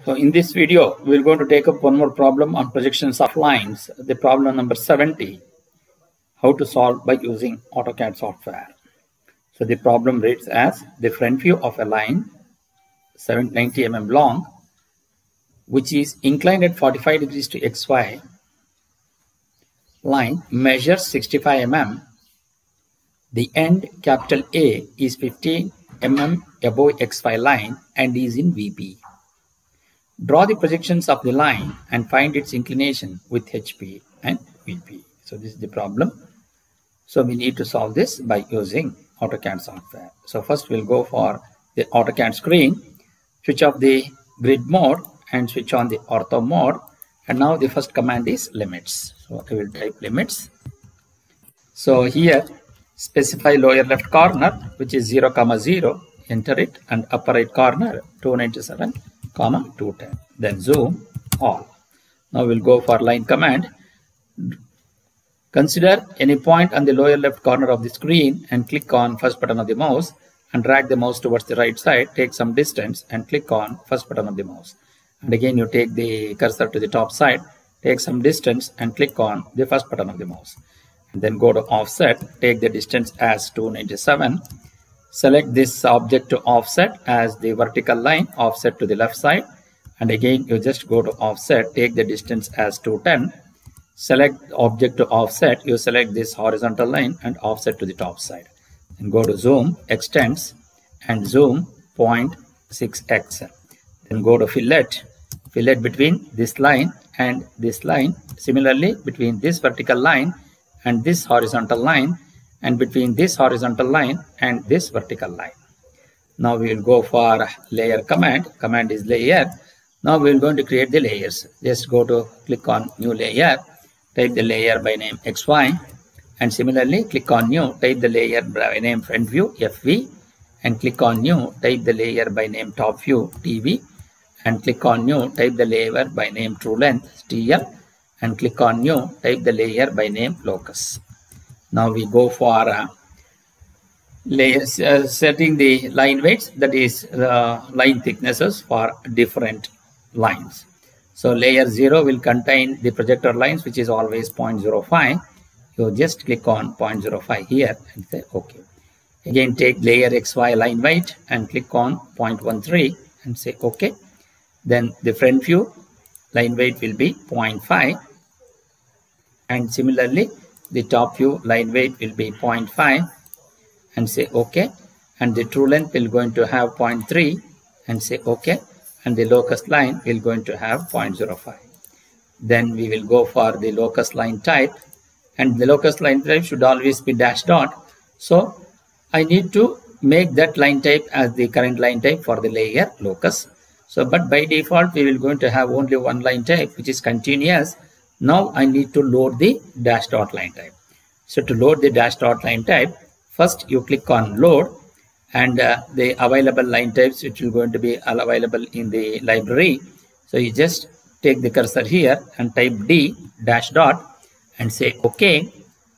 So in this video, we're going to take up one more problem on projections of lines, the problem number 70, how to solve by using AutoCAD software. So the problem reads as the front view of a line 790 mm long, which is inclined at 45 degrees to XY line measures 65 mm. The end capital A is 15 mm above XY line and is in VP. Draw the projections of the line and find its inclination with HP and VP. So this is the problem. So we need to solve this by using AutoCAD software. So first we'll go for the AutoCAD screen, switch off the grid mode and switch on the ortho mode. And now the first command is limits. So I will type limits. So here specify lower left corner, which is 0, 0, enter it, and upper right corner 297, 210. Then zoom all. Now we'll go for line command. Consider any point on the lower left corner of the screen and click on first button of the mouse and drag the mouse towards the right side. Take some distance and click on first button of the mouse. And again you take the cursor to the top side, take some distance and click on the first button of the mouse. And then go to offset, take the distance as 297. Select this object to offset as the vertical line, offset to the left side. And again you just go to offset, take the distance as 210. Select object to offset, you select this horizontal line and offset to the top side. And go to zoom, extends and zoom 0.6x. Then go to fillet between this line and this line. Similarly between this vertical line and this horizontal line, and between this horizontal line and this vertical line. Now we will go for layer command. Command is layer. Now we are going to create the layers. Just go to click on new layer, type the layer by name XY, and similarly click on new, type the layer by name front view FV, and click on new, type the layer by name top view TV, and click on new, type the layer by name true length TL, and click on new, type the layer by name locus. Now we go for layers, setting the line weights, that is line thicknesses for different lines. So layer 0 will contain the projector lines, which is always 0.05. You just click on 0.05 here and say OK. Again take layer XY line weight and click on 0.13 and say OK. Then the front view line weight will be 0.5, and similarly the top view line weight will be 0.5 and say OK. And the true length will going to have 0.3 and say OK. And the locus line will going to have 0.05. Then we will go for the locus line type, and the locus line type should always be dash dot. So I need to make that line type as the current line type for the layer locus. So but by default we will going to have only one line type, which is continuous. Now I need to load the dash dot line type. So to load the dash dot line type, first you click on load, and the available line types which will going to be available in the library. So you just take the cursor here and type D dash dot and say OK,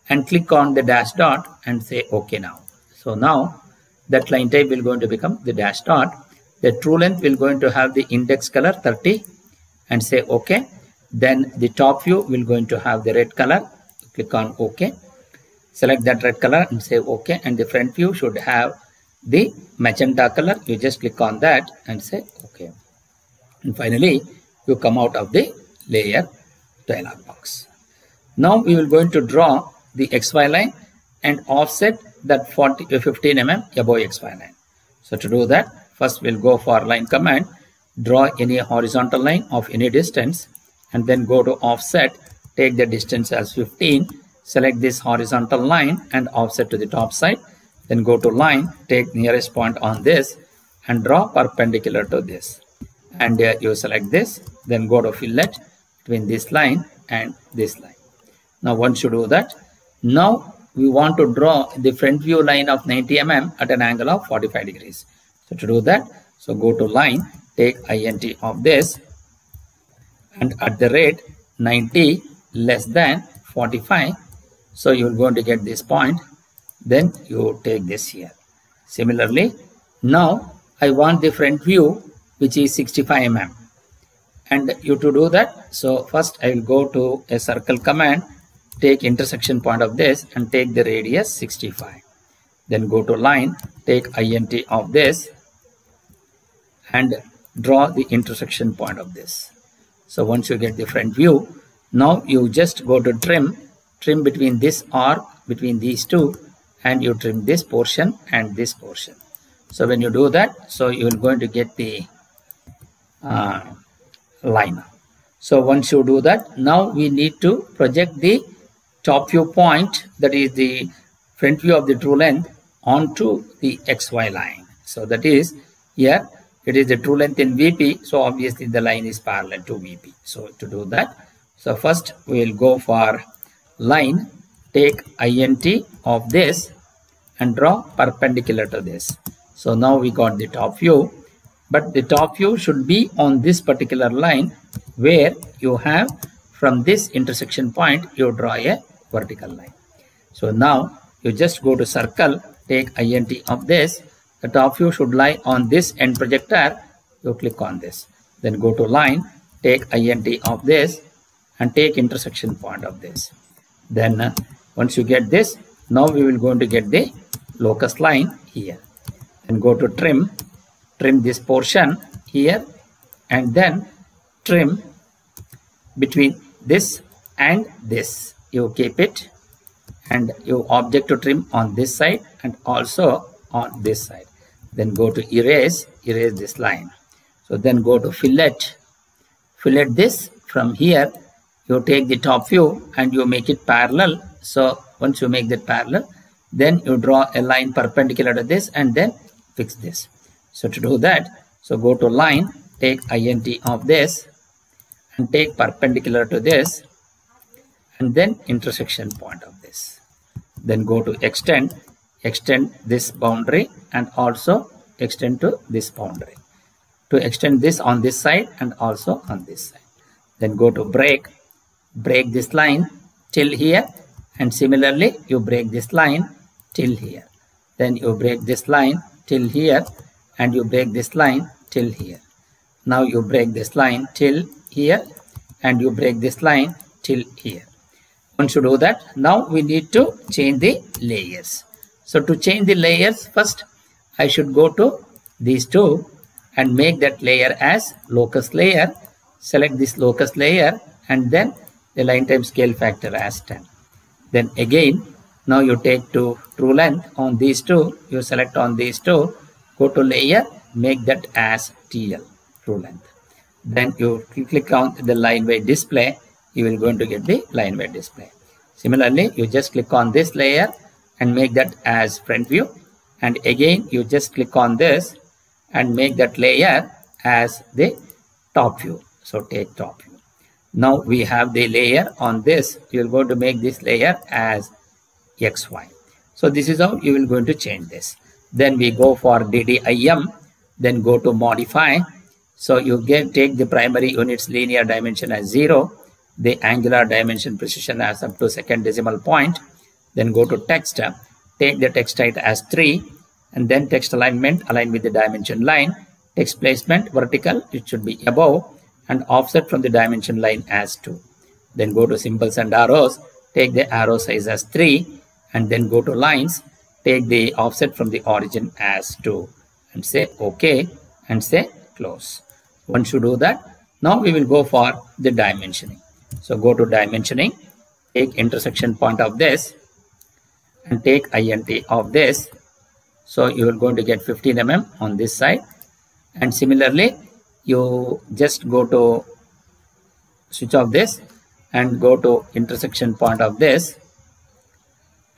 and click on the dash dot and say OK now. So now that line type will going to become the dash dot. The true length will going to have the index color 30 and say OK. Then the top view will going to have the red color. Click on OK. Select that red color and say OK. And the front view should have the magenta color. You just click on that and say OK. And finally you come out of the layer dialog box. Now we will going to draw the XY line and offset that 15 mm above XY line. So to do that, first we'll go for line command, draw any horizontal line of any distance, and then go to offset, take the distance as 15, select this horizontal line and offset to the top side. Then go to line, take nearest point on this and draw perpendicular to this. And you select this, then go to fillet between this line and this line. Now once you do that, now we want to draw the front view line of 90 mm at an angle of 45 degrees. So to do that, so go to line, take int of this, and at the rate 90 less than 45. So you are going to get this point. Then you take this here. Similarly, now I want the front view which is 65 mm. And you to do that, so first I will go to a circle command, take intersection point of this and take the radius 65. Then go to line, take int of this and draw the intersection point of this. So once you get the front view, now you just go to trim between this arc, between these two, and you trim this portion and this portion. So when you do that, so you are going to get the line. So once you do that, now we need to project the top view point, that is the front view of the true length, onto the XY line. So that is here it is the true length in VP, so obviously the line is parallel to VP. So to do that, so first we will go for line, take int of this and draw perpendicular to this. So now we got the top view, but the top view should be on this particular line where you have from this intersection point you draw a vertical line. So now you just go to circle, take int of this, the top view should lie on this end projector, you click on this. Then go to line, take int of this and take intersection point of this. Then once you get this, now we will going to get the locus line here. Then go to trim this portion here and then trim between this and this. You keep it and you object to trim on this side and also on this side. Then go to erase this line. So then go to fillet this from here. You take the top view and you make it parallel. So once you make that parallel, then you draw a line perpendicular to this and then fix this. So to do that, so go to line, take int of this and take perpendicular to this and then intersection point of this. Then go to extend this boundary and also extend to this boundary. To extend this on this side and also on this side. Then go to break this line till here, and similarly you break this line till here. Then you break this line till here and you break this line till here. Now you break this line till here and you break this line till here. Once you do that, now we need to change the layers. So to change the layers, first I should go to these two and make that layer as locus layer. Select this locus layer and then the line time scale factor as 10. Then again, now you take to true length on these two, you select on these two, go to layer, make that as TL, true length. Then you click on the line weight display, you will going to get the line weight display. Similarly, you just click on this layer and make that as front view, and again you just click on this and make that layer as the top view. So take top view. Now we have the layer on this, you will go to make this layer as XY. So this is how you will going to change this. Then we go for DDIM, then go to modify. So you take the primary units linear dimension as 0, the angular dimension precision as up to second decimal point. Then go to text, take the text height as 3, and then text alignment, align with the dimension line. Text placement vertical, it should be above, and offset from the dimension line as 2. Then go to symbols and arrows, take the arrow size as 3, and then go to lines, take the offset from the origin as 2, and say OK, and say close. Once you do that, now we will go for the dimensioning. So go to dimensioning, take intersection point of this, and take int of this. So you are going to get 15 mm on this side, and similarly you just go to switch off this and go to intersection point of this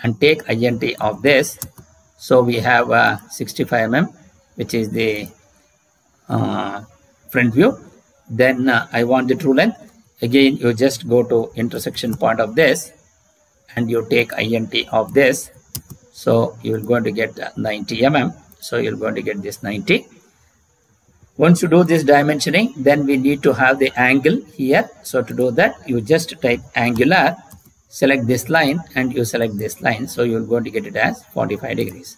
and take int of this. So we have 65 mm, which is the front view. Then I want the true length. Again you just go to intersection point of this and you take int of this. So you will going to get 90 mm. So you're going to get this 90. Once you do this dimensioning, then we need to have the angle here. So to do that, you just type angular, select this line and you select this line. So you're going to get it as 45 degrees.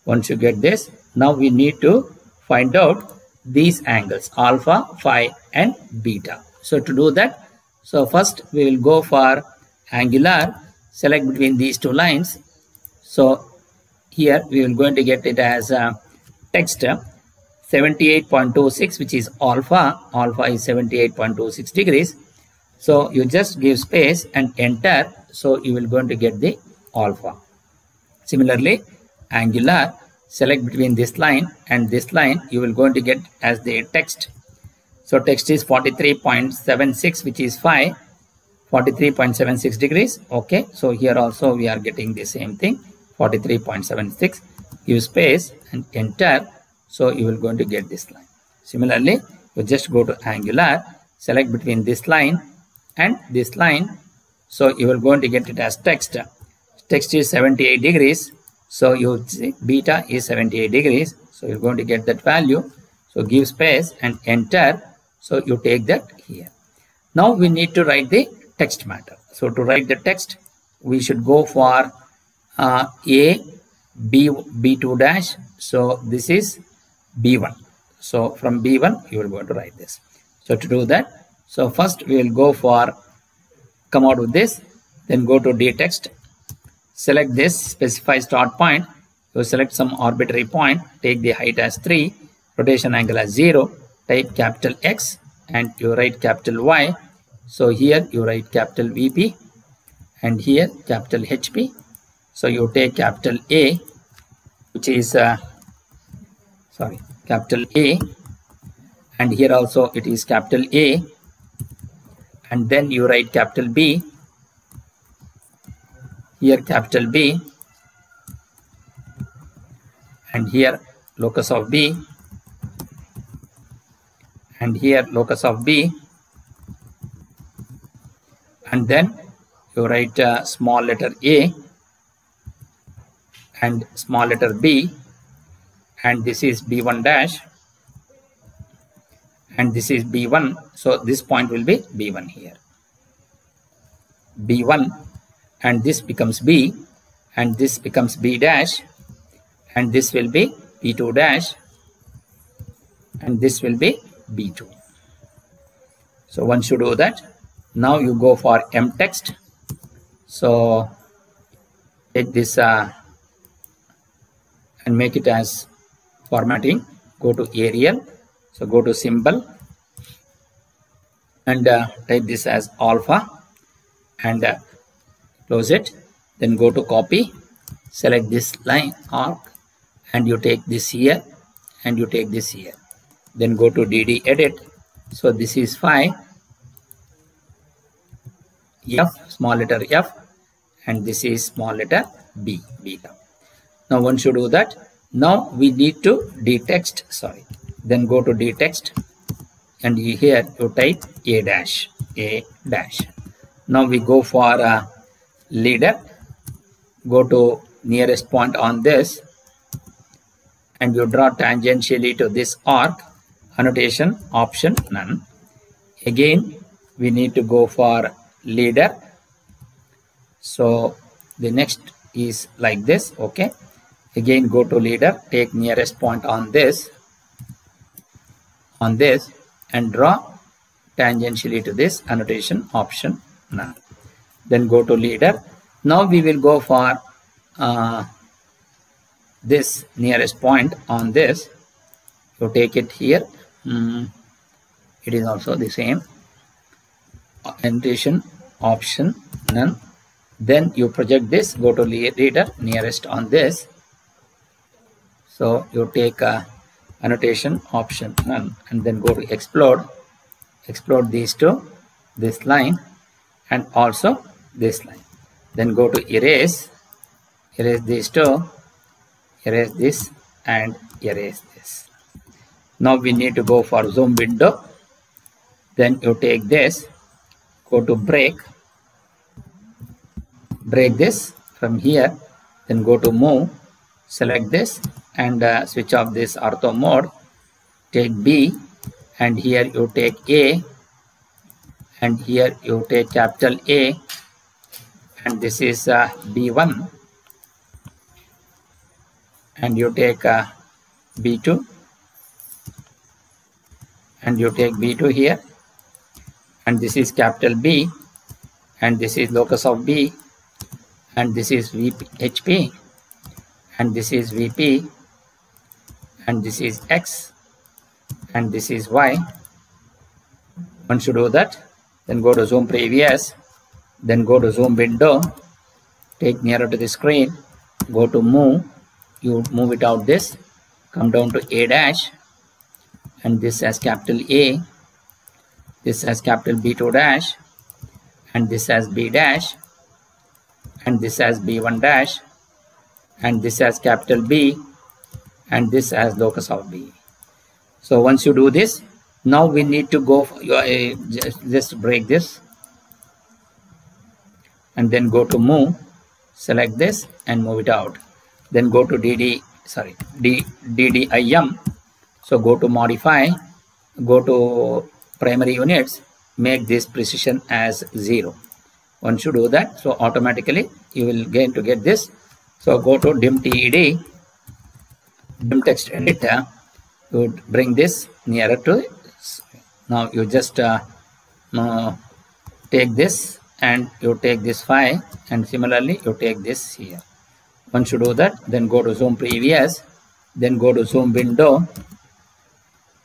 Once you get this, now we need to find out these angles alpha, phi and beta. So to do that, so first we will go for angular, select between these two lines. So here we will going to get it as text 78.26, which is alpha. Alpha is 78.26 degrees. So you just give space and enter. So you will going to get the alpha. Similarly, angular, select between this line and this line, you will going to get as the text. So text is 43.76, which is phi, 43.76 degrees. Okay, so here also we are getting the same thing, 43.76. Give space and enter. So you will going to get this line. Similarly, you just go to angular, select between this line and this line. So you will going to get it as text. Text is 78 degrees. So you see beta is 78 degrees. So you're going to get that value. So give space and enter. So you take that here. Now we need to write the text matter. So to write the text, we should go for A, B, B2 dash. So this is B1. So from B1, you will go to write this. So to do that, so first we will go for, come out with this, then go to D text, select this, specify start point, you select some arbitrary point, take the height as 3, rotation angle as 0, type capital X and you write capital Y. So here you write capital VP and here capital HP. So you take capital A, which is capital A, and here also it is capital A, and then you write capital B, here capital B, and here locus of B, and here locus of B, and then you write small letter A and small letter B, and this is B1 dash and this is B1. So this point will be B1 here, B1, and this becomes B and this becomes B dash and this will be B2 dash and this will be B2. So once you do that, now you go for M text. So take this and make it as formatting, go to Arial, so go to symbol and type this as alpha and close it, then go to copy, select this line arc and you take this here and you take this here, then go to DD edit. So this is phi, F, small letter F, and this is small letter B, beta. Now once you do that, now we need to detext, then go to detext and here you type A dash, A dash. Now we go for leader, go to nearest point on this and you draw tangentially to this arc, annotation option none. Again we need to go for leader. So the next is like this. Okay, again go to leader, take nearest point on this and draw tangentially to this, annotation option none. Then go to leader. Now we will go for this nearest point on this, you take it here, it is also the same, annotation option none. Then you project this, go to leader, nearest on this, so you take annotation option none and then go to explode these two, this line and also this line, then go to erase these two, erase this and erase this. Now we need to go for zoom window, then you take this, go to break this from here, then go to move, select this and switch off this ortho mode, take B and here you take A and here you take capital A and this is B1 and you take B2 and you take B2 here, and this is capital B, and this is locus of B, and this is HP, and this is VP, and this is X, and this is Y. Once you do that, then go to zoom previous, then go to zoom window, take nearer to the screen, go to move, you move it out this, come down to A dash, and this as capital A, this as capital B2 dash, and this as B dash, and this as B1 dash, and this as capital B, and this as locus of B. So once you do this, now we need to go for just break this, and then go to move, select this and move it out, then go to DDIM. So go to modify, go to primary units, make this precision as 0. Once you do that, so automatically you will get this. So go to dim TED, dim text editor, you bring this nearer to. Now you just take this and you take this 5, and similarly you take this here. Once you do that, then go to zoom previous, then go to zoom window,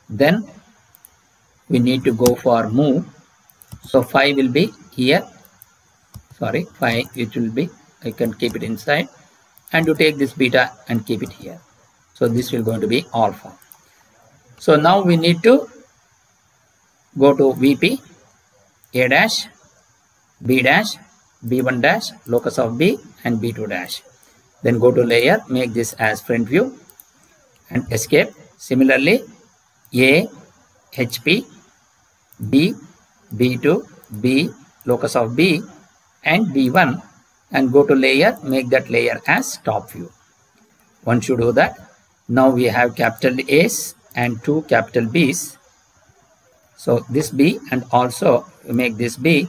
then we need to go for move. So 5 will be here, 5 it will be, I can keep it inside, and you take this beta and keep it here. So this will going to be alpha. So now we need to go to VP, A dash, B dash, B1 dash, locus of B, and B2 dash. Then go to layer, make this as front view and escape. Similarly, A, HP, B, B2, B, locus of B, and B1, and go to layer, make that layer as top view. Once you do that, now we have capital A's and 2 capital B's. So this B, and also make this B,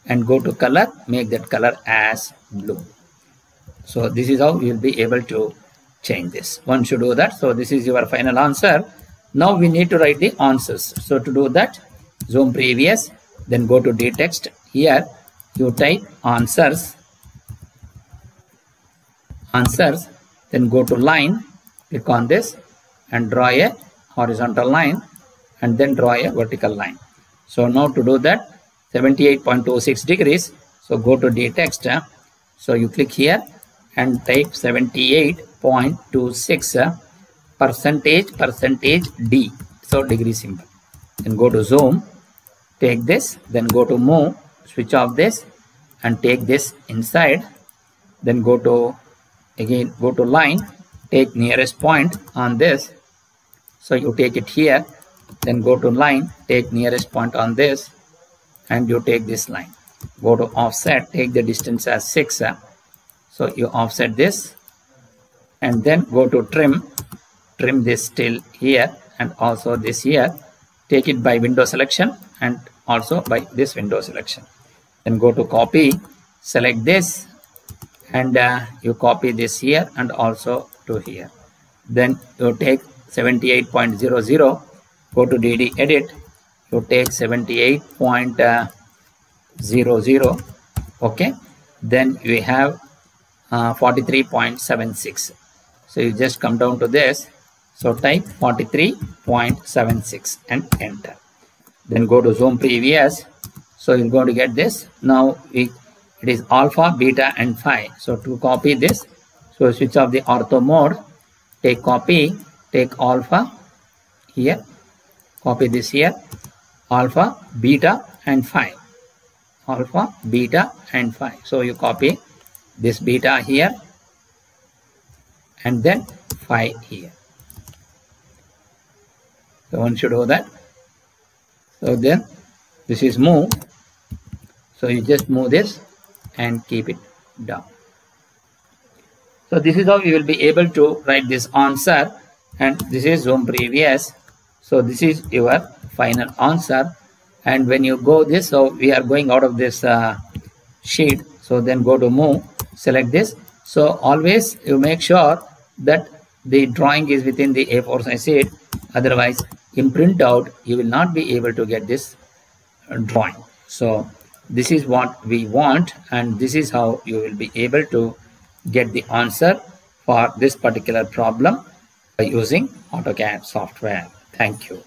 and go to color, make that color as blue. So this is how you will be able to change this. Once you do that, so this is your final answer. Now we need to write the answers. So to do that, zoom previous, then go to D text. Here you type answers, then go to line, click on this and draw a horizontal line, and then draw a vertical line. So now to do that, 78.26 degrees. So go to D text. So you click here and type 78.26 percentage D. So degree symbol. Then go to zoom, take this, then go to move, switch off this and take this inside. Then go to line, take nearest point on this. So you take it here, then go to line, take nearest point on this, and you take this line. Go to offset, take the distance as 6. So you offset this, and then go to trim this till here and also this here. Take it by window selection and also by this window selection. Then go to copy, select this, and you copy this here and also to here. Then you take 78.00, go to DD edit, you take 78.00, okay. Then we have 43.76. So you just come down to this, so type 43.76 and enter. Then go to zoom previous, so you're going to get this. Now it is alpha, beta and phi. So to copy this, so switch off the ortho mode, take copy, take alpha here, copy this here, alpha, beta and phi, alpha, beta and phi. So you copy this beta here and then phi here. So once you do that, so then this is move. So you just move this and keep it down. So this is how you will be able to write this answer, and this is zoom previous. So this is your final answer. And when you go this, so we are going out of this sheet. So then go to move, select this. So always you make sure that the drawing is within the A4 size sheet. Otherwise in printout you will not be able to get this drawing. So this is what we want, and this is how you will be able to get the answer for this particular problem by using AutoCAD software. Thank you.